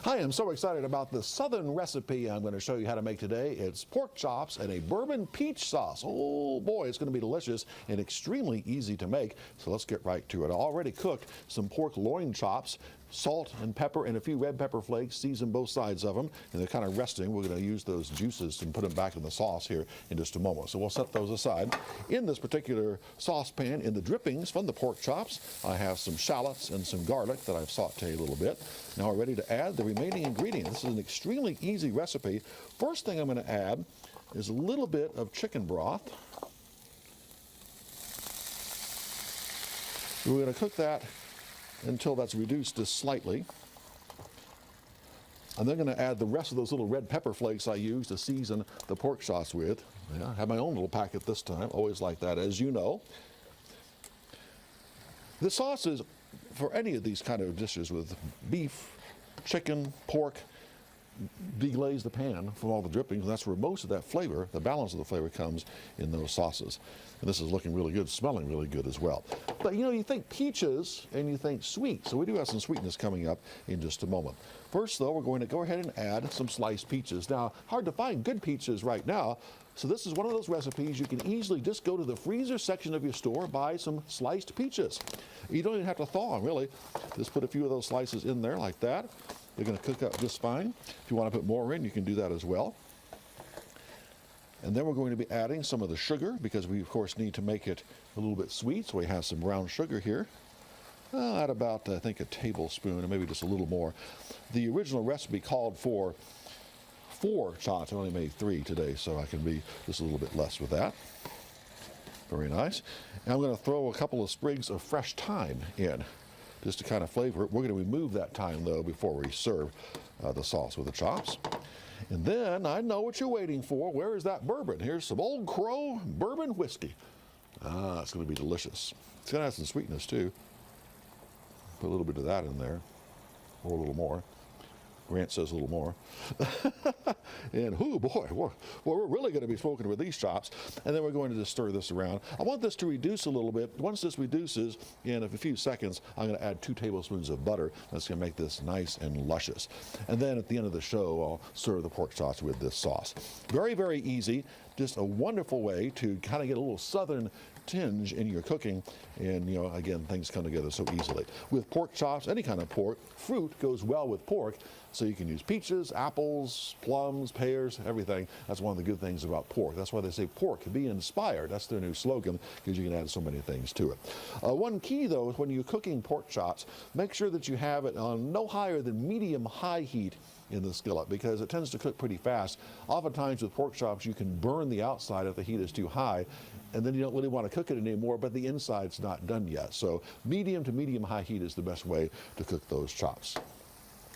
I am so excited about the southern recipe I'm going to show you how to make today. It's pork chops and a bourbon peach sauce. Oh boy, it's going to be delicious and extremely easy to make. So let's get right to it. I already cooked some pork loin chops, salt and pepper and a few red pepper flakes, season both sides of them, and they're kind of resting. We're going to use those juices and put them back in the sauce here in just a moment. So we'll set those aside. In this particular saucepan, in the drippings from the pork chops, I have some shallots and some garlic that I've sauteed a little bit. Now we're ready to add the remaining ingredients. This is an extremely easy recipe. First thing I'm going to add is a little bit of chicken broth. We're going to cook that until that's reduced just slightly. I'm then going to add the rest of those little red pepper flakes I used to season the pork chops with. Yeah, I have my own little packet this time, always like that, as you know. The sauce is for any of these kind of dishes with beef, chicken, pork. Deglaze the pan from all the drippings, and that's where most of that flavor, the balance of the flavor, comes in those sauces. And this is looking really good, smelling really good as well. But you know, you think peaches and you think sweet, so we do have some sweetness coming up in just a moment. First though, we're going to go ahead and add some sliced peaches. Now, hard to find good peaches right now, so this is one of those recipes you can easily just go to the freezer section of your store, buy some sliced peaches. You don't even have to thaw them, really. Just put a few of those slices in there like that. They're going to cook up just fine. If you want to put more in, you can do that as well. And then we're going to be adding some of the sugar, because we of course need to make it a little bit sweet, so we have some brown sugar here. At about, I think, a tablespoon, or maybe just a little more. The original recipe called for 4 shots. I only made 3 today, so I can be just a little bit less with that. Very nice. And I'm going to throw a couple of sprigs of fresh thyme in, just to kind of flavor it. We're going to remove that thyme, though, before we serve the sauce with the chops. And then, I know what you're waiting for. Where is that bourbon? Here's some Old Crow bourbon whiskey. It's going to be delicious. It's going to have some sweetness, too. Put a little bit of that in there, or a little more. Grant says a little more. And, oh boy, we're really going to be smoking with these chops. And then we're going to just stir this around. I want this to reduce a little bit. Once this reduces, in a few seconds, I'm going to add 2 tablespoons of butter. That's going to make this nice and luscious. And then at the end of the show, I'll serve the pork chops with this sauce. Very, very easy. Just a wonderful way to kind of get a little southern tinge in your cooking, and you know, again, things come together so easily. With pork chops, any kind of pork, fruit goes well with pork, so you can use peaches, apples, plums, pears, everything. That's one of the good things about pork. That's why they say pork, be inspired. That's their new slogan, because you can add so many things to it. One key though, when you're cooking pork chops, make sure that you have it on no higher than medium-high heat in the skillet, because it tends to cook pretty fast. Oftentimes with pork chops, you can burn the outside if the heat is too high, and then you don't really want to cook it anymore, but the inside's not done yet. So medium to medium-high heat is the best way to cook those chops.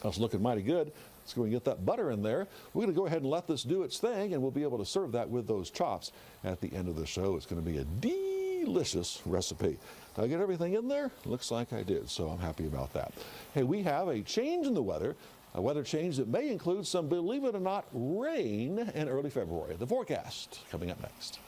That's looking mighty good. Let's go and get that butter in there. We're going to go ahead and let this do its thing, and we'll be able to serve that with those chops at the end of the show. It's going to be a delicious recipe. Did I get everything in there? Looks like I did, so I'm happy about that. Hey, we have a change in the weather. A weather change that may include some, believe it or not, rain in early February. The forecast coming up next.